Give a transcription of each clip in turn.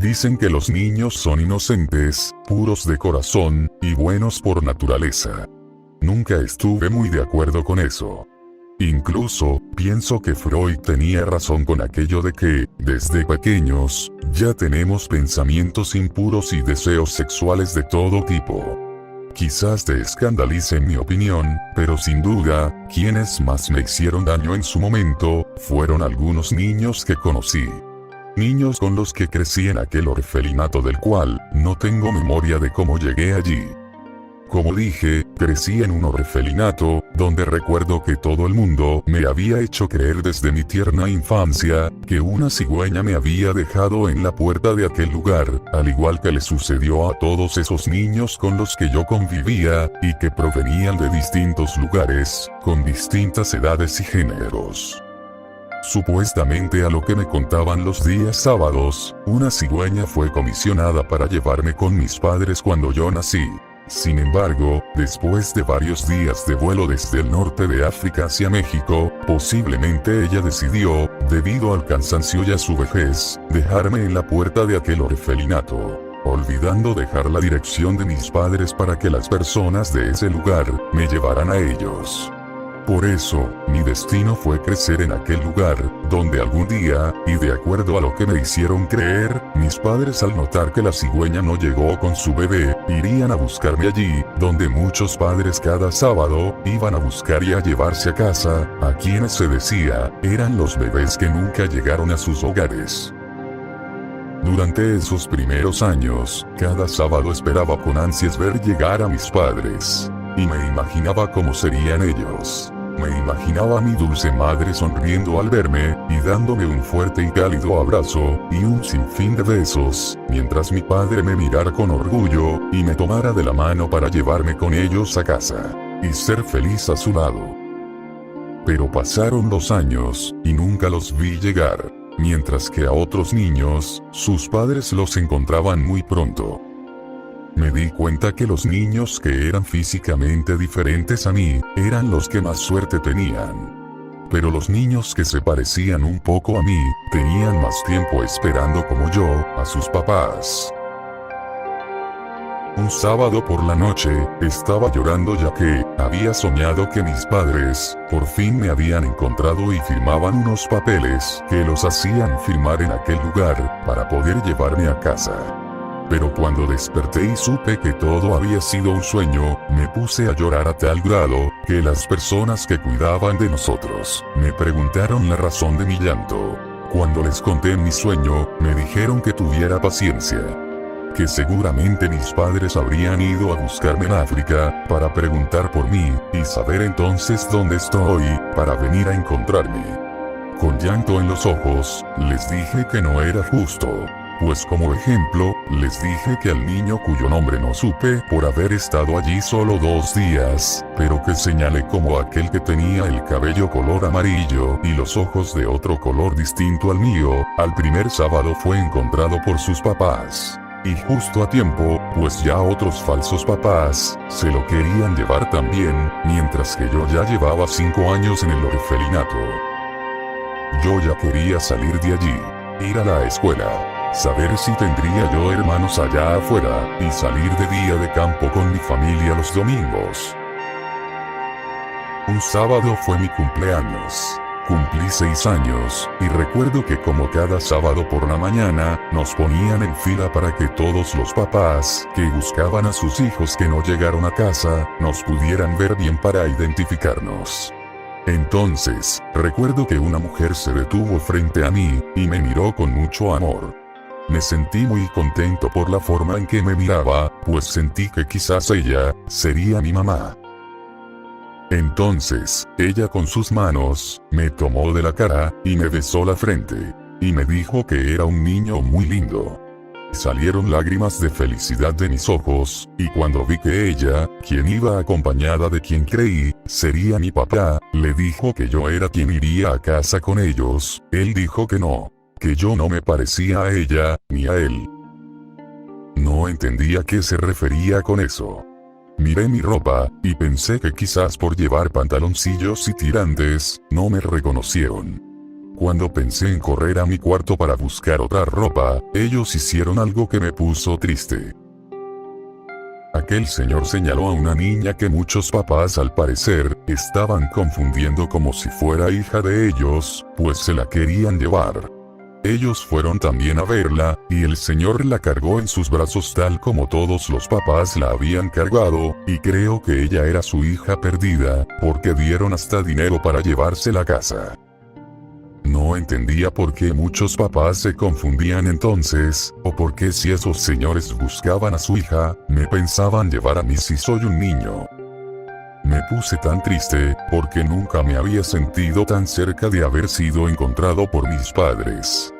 Dicen que los niños son inocentes, puros de corazón, y buenos por naturaleza. Nunca estuve muy de acuerdo con eso. Incluso, pienso que Freud tenía razón con aquello de que, desde pequeños, ya tenemos pensamientos impuros y deseos sexuales de todo tipo. Quizás te escandalice mi opinión, pero sin duda, quienes más me hicieron daño en su momento, fueron algunos niños que conocí. Niños con los que crecí en aquel orfelinato del cual, no tengo memoria de cómo llegué allí. Como dije, crecí en un orfelinato, donde recuerdo que todo el mundo me había hecho creer desde mi tierna infancia, que una cigüeña me había dejado en la puerta de aquel lugar, al igual que le sucedió a todos esos niños con los que yo convivía, y que provenían de distintos lugares, con distintas edades y géneros. Supuestamente a lo que me contaban los días sábados, una cigüeña fue comisionada para llevarme con mis padres cuando yo nací. Sin embargo, después de varios días de vuelo desde el norte de África hacia México, posiblemente ella decidió, debido al cansancio y a su vejez, dejarme en la puerta de aquel orfelinato, olvidando dejar la dirección de mis padres para que las personas de ese lugar me llevaran a ellos. Por eso, mi destino fue crecer en aquel lugar, donde algún día, y de acuerdo a lo que me hicieron creer, mis padres al notar que la cigüeña no llegó con su bebé, irían a buscarme allí, donde muchos padres cada sábado, iban a buscar y a llevarse a casa, a quienes se decía, eran los bebés que nunca llegaron a sus hogares. Durante esos primeros años, cada sábado esperaba con ansias ver llegar a mis padres. Y me imaginaba cómo serían ellos. Me imaginaba a mi dulce madre sonriendo al verme, y dándome un fuerte y cálido abrazo, y un sinfín de besos, mientras mi padre me mirara con orgullo, y me tomara de la mano para llevarme con ellos a casa, y ser feliz a su lado. Pero pasaron los años, y nunca los vi llegar, mientras que a otros niños, sus padres los encontraban muy pronto. Me di cuenta que los niños que eran físicamente diferentes a mí, eran los que más suerte tenían. Pero los niños que se parecían un poco a mí, tenían más tiempo esperando como yo, a sus papás. Un sábado por la noche, estaba llorando ya que, había soñado que mis padres, por fin me habían encontrado y firmaban unos papeles, que los hacían firmar en aquel lugar, para poder llevarme a casa. Pero cuando desperté y supe que todo había sido un sueño, me puse a llorar a tal grado, que las personas que cuidaban de nosotros, me preguntaron la razón de mi llanto. Cuando les conté mi sueño, me dijeron que tuviera paciencia. Que seguramente mis padres habrían ido a buscarme en África, para preguntar por mí, y saber entonces dónde estoy, para venir a encontrarme. Con llanto en los ojos, les dije que no era justo. Pues como ejemplo, les dije que al niño cuyo nombre no supe por haber estado allí solo 2 días, pero que señalé como aquel que tenía el cabello color amarillo y los ojos de otro color distinto al mío, al primer sábado fue encontrado por sus papás. Y justo a tiempo, pues ya otros falsos papás, se lo querían llevar también, mientras que yo ya llevaba 5 años en el orfelinato. Yo ya quería salir de allí, ir a la escuela. Saber si tendría yo hermanos allá afuera, y salir de día de campo con mi familia los domingos. Un sábado fue mi cumpleaños. Cumplí 6 años, y recuerdo que como cada sábado por la mañana, nos ponían en fila para que todos los papás, que buscaban a sus hijos que no llegaron a casa, nos pudieran ver bien para identificarnos. Entonces, recuerdo que una mujer se detuvo frente a mí, y me miró con mucho amor. Me sentí muy contento por la forma en que me miraba, pues sentí que quizás ella, sería mi mamá. Entonces, ella con sus manos, me tomó de la cara, y me besó la frente. Y me dijo que era un niño muy lindo. Salieron lágrimas de felicidad de mis ojos, y cuando vi que ella, quien iba acompañada de quien creí, sería mi papá, le dijo que yo era quien iría a casa con ellos, él dijo que no. Que yo no me parecía a ella, ni a él. No entendía a qué se refería con eso. Miré mi ropa, y pensé que quizás por llevar pantaloncillos y tirantes, no me reconocieron. Cuando pensé en correr a mi cuarto para buscar otra ropa, ellos hicieron algo que me puso triste. Aquel señor señaló a una niña que muchos papás al parecer, estaban confundiendo como si fuera hija de ellos, pues se la querían llevar. Ellos fueron también a verla, y el señor la cargó en sus brazos tal como todos los papás la habían cargado, y creo que ella era su hija perdida, porque dieron hasta dinero para llevársela a casa. No entendía por qué muchos papás se confundían entonces, o por qué si esos señores buscaban a su hija, me pensaban llevar a mí si soy un niño. Me puse tan triste, porque nunca me había sentido tan cerca de haber sido encontrado por mis padres.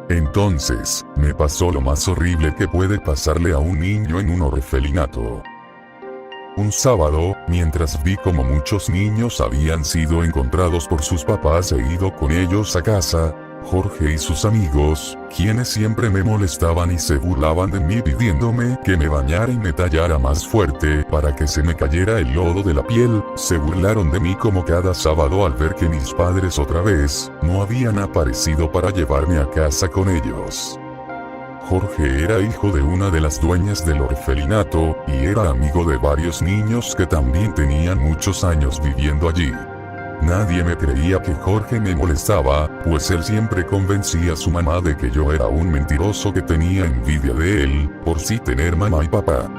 Entonces, me pasó lo más horrible que puede pasarle a un niño en un orfelinato. Un sábado, mientras vi como muchos niños habían sido encontrados por sus papás e ido con ellos a casa, Jorge y sus amigos, quienes siempre me molestaban y se burlaban de mí pidiéndome que me bañara y me tallara más fuerte para que se me cayera el lodo de la piel, se burlaron de mí como cada sábado al ver que mis padres otra vez, no habían aparecido para llevarme a casa con ellos. Jorge era hijo de una de las dueñas del orfelinato, y era amigo de varios niños que también tenían muchos años viviendo allí. Nadie me creía que Jorge me molestaba, pues él siempre convencía a su mamá de que yo era un mentiroso que tenía envidia de él, por sí tener mamá y papá.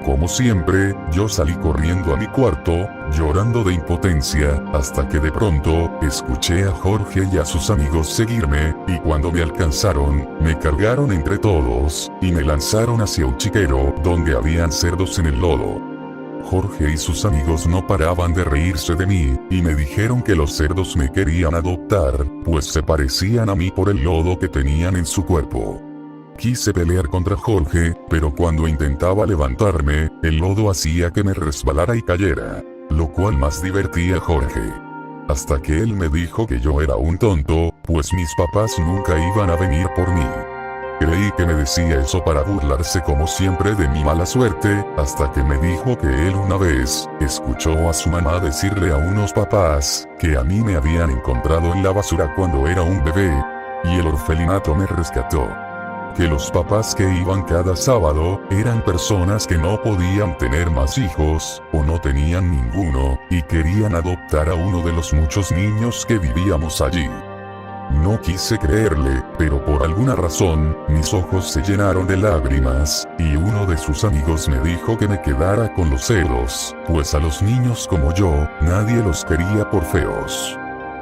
Como siempre, yo salí corriendo a mi cuarto, llorando de impotencia, hasta que de pronto, escuché a Jorge y a sus amigos seguirme, y cuando me alcanzaron, me cargaron entre todos, y me lanzaron hacia un chiquero, donde habían cerdos en el lodo. Jorge y sus amigos no paraban de reírse de mí, y me dijeron que los cerdos me querían adoptar, pues se parecían a mí por el lodo que tenían en su cuerpo. Quise pelear contra Jorge, pero cuando intentaba levantarme, el lodo hacía que me resbalara y cayera, lo cual más divertía a Jorge. Hasta que él me dijo que yo era un tonto, pues mis papás nunca iban a venir por mí. Creí que me decía eso para burlarse como siempre de mi mala suerte, hasta que me dijo que él una vez, escuchó a su mamá decirle a unos papás, que a mí me habían encontrado en la basura cuando era un bebé, y el orfelinato me rescató. Que los papás que iban cada sábado, eran personas que no podían tener más hijos, o no tenían ninguno, y querían adoptar a uno de los muchos niños que vivíamos allí. No quise creerle, pero por alguna razón, mis ojos se llenaron de lágrimas, y uno de sus amigos me dijo que me quedara con los cerdos, pues a los niños como yo, nadie los quería por feos.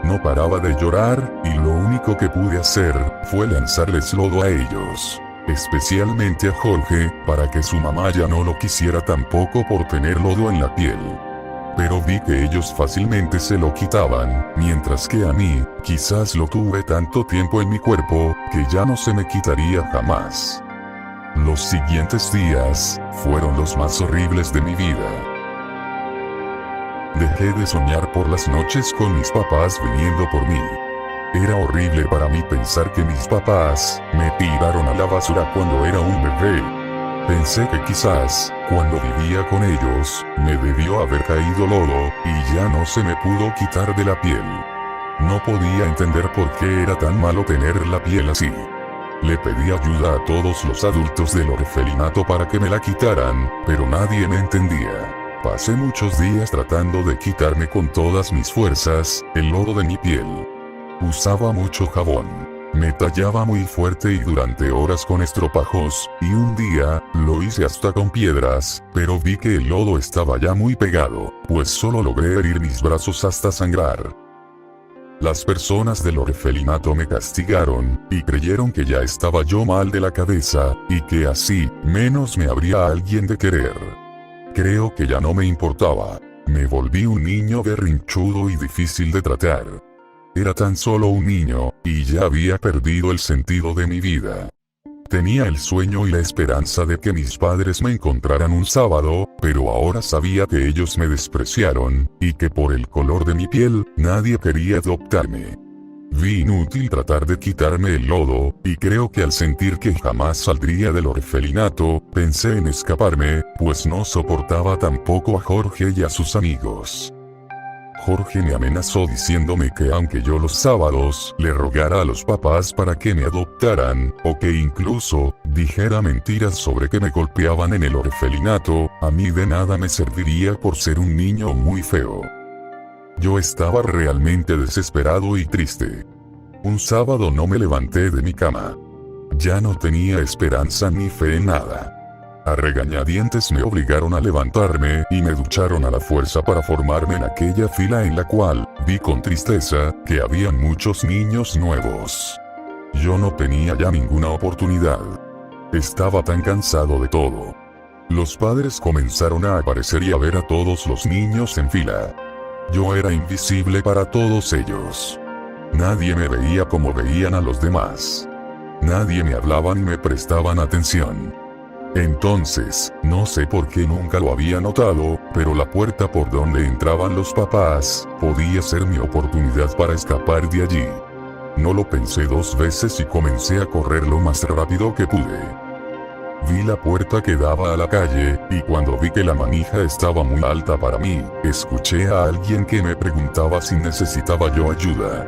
No paraba de llorar, y lo único que pude hacer, fue lanzarles lodo a ellos. Especialmente a Jorge, para que su mamá ya no lo quisiera tampoco por tener lodo en la piel. Pero vi que ellos fácilmente se lo quitaban, mientras que a mí, quizás lo tuve tanto tiempo en mi cuerpo, que ya no se me quitaría jamás. Los siguientes días, fueron los más horribles de mi vida. Dejé de soñar por las noches con mis papás viniendo por mí. Era horrible para mí pensar que mis papás, me tiraron a la basura cuando era un bebé. Pensé que quizás, cuando vivía con ellos, me debió haber caído lodo, y ya no se me pudo quitar de la piel. No podía entender por qué era tan malo tener la piel así. Le pedí ayuda a todos los adultos del orfelinato para que me la quitaran, pero nadie me entendía. Pasé muchos días tratando de quitarme con todas mis fuerzas, el lodo de mi piel. Usaba mucho jabón. Me tallaba muy fuerte y durante horas con estropajos, y un día, lo hice hasta con piedras, pero vi que el lodo estaba ya muy pegado, pues solo logré herir mis brazos hasta sangrar. Las personas del orfelinato me castigaron, y creyeron que ya estaba yo mal de la cabeza, y que así, menos me habría alguien de querer. Creo que ya no me importaba. Me volví un niño berrinchudo y difícil de tratar. Era tan solo un niño, y ya había perdido el sentido de mi vida. Tenía el sueño y la esperanza de que mis padres me encontraran un sábado, pero ahora sabía que ellos me despreciaron, y que por el color de mi piel, nadie quería adoptarme. Vi inútil tratar de quitarme el lodo, y creo que al sentir que jamás saldría del orfelinato, pensé en escaparme, pues no soportaba tampoco a Jorge y a sus amigos. Jorge me amenazó diciéndome que aunque yo los sábados le rogara a los papás para que me adoptaran, o que incluso dijera mentiras sobre que me golpeaban en el orfelinato, a mí de nada me serviría por ser un niño muy feo. Yo estaba realmente desesperado y triste. Un sábado no me levanté de mi cama. Ya no tenía esperanza ni fe en nada. A regañadientes me obligaron a levantarme y me ducharon a la fuerza para formarme en aquella fila en la cual vi con tristeza que había muchos niños nuevos. Yo no tenía ya ninguna oportunidad. Estaba tan cansado de todo. Los padres comenzaron a aparecer y a ver a todos los niños en fila. Yo era invisible para todos ellos. Nadie me veía como veían a los demás. Nadie me hablaba ni me prestaban atención. Entonces, no sé por qué nunca lo había notado, pero la puerta por donde entraban los papás podía ser mi oportunidad para escapar de allí. No lo pensé dos veces y comencé a correr lo más rápido que pude. Vi la puerta que daba a la calle, y cuando vi que la manija estaba muy alta para mí, escuché a alguien que me preguntaba si necesitaba yo ayuda.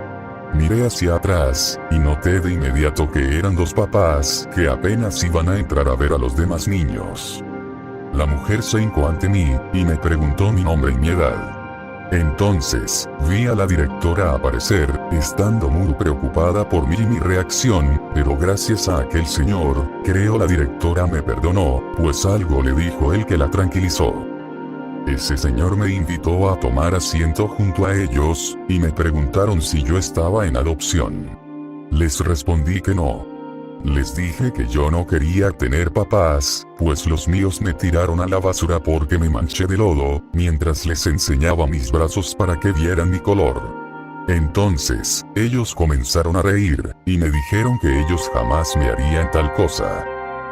Miré hacia atrás, y noté de inmediato que eran dos papás que apenas iban a entrar a ver a los demás niños. La mujer se hincó ante mí, y me preguntó mi nombre y mi edad. Entonces, vi a la directora aparecer, estando muy preocupada por mí y mi reacción, pero gracias a aquel señor, creo la directora me perdonó, pues algo le dijo él que la tranquilizó. Ese señor me invitó a tomar asiento junto a ellos, y me preguntaron si yo estaba en adopción. Les respondí que no. Les dije que yo no quería tener papás, pues los míos me tiraron a la basura porque me manché de lodo, mientras les enseñaba mis brazos para que vieran mi color. Entonces, ellos comenzaron a reír, y me dijeron que ellos jamás me harían tal cosa.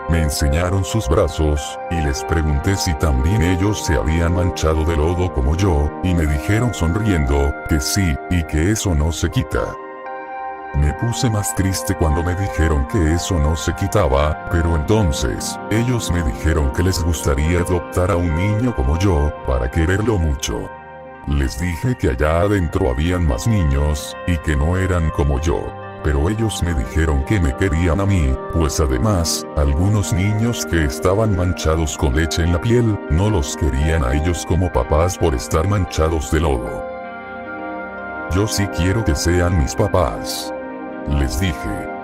Me enseñaron sus brazos, y les pregunté si también ellos se habían manchado de lodo como yo, y me dijeron sonriendo, que sí, y que eso no se quita. Me puse más triste cuando me dijeron que eso no se quitaba, pero entonces, ellos me dijeron que les gustaría adoptar a un niño como yo, para quererlo mucho. Les dije que allá adentro habían más niños, y que no eran como yo. Pero ellos me dijeron que me querían a mí, pues además, algunos niños que estaban manchados con leche en la piel, no los querían a ellos como papás por estar manchados de lodo. Yo sí quiero que sean mis papás. Les dije.